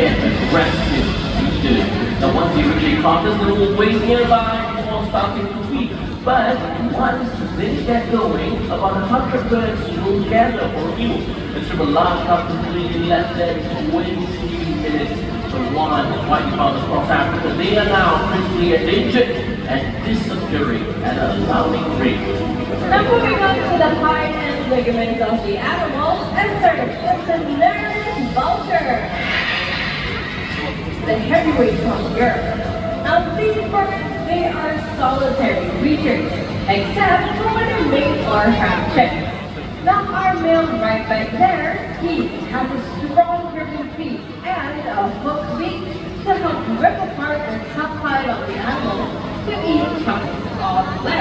get aggressive eaters. Now once you reach a carcass, they will wait nearby before starting to feed. But once they get going, about 100 birds will gather for you. And from a large company less than 20 minutes to one white found across Africa, they are now critically endangered and disappearing at an alarming rate. Now moving on to the high-end ligaments of the animals, enter the poisonous vulture, the heavyweight from Europe. Now these birds, they are solitary creatures, except for when they mate or have chicks. Now our male right back there, he has a strong gripping feet and a hooked beak to help rip apart the top part of the animal to eat chunks of legs.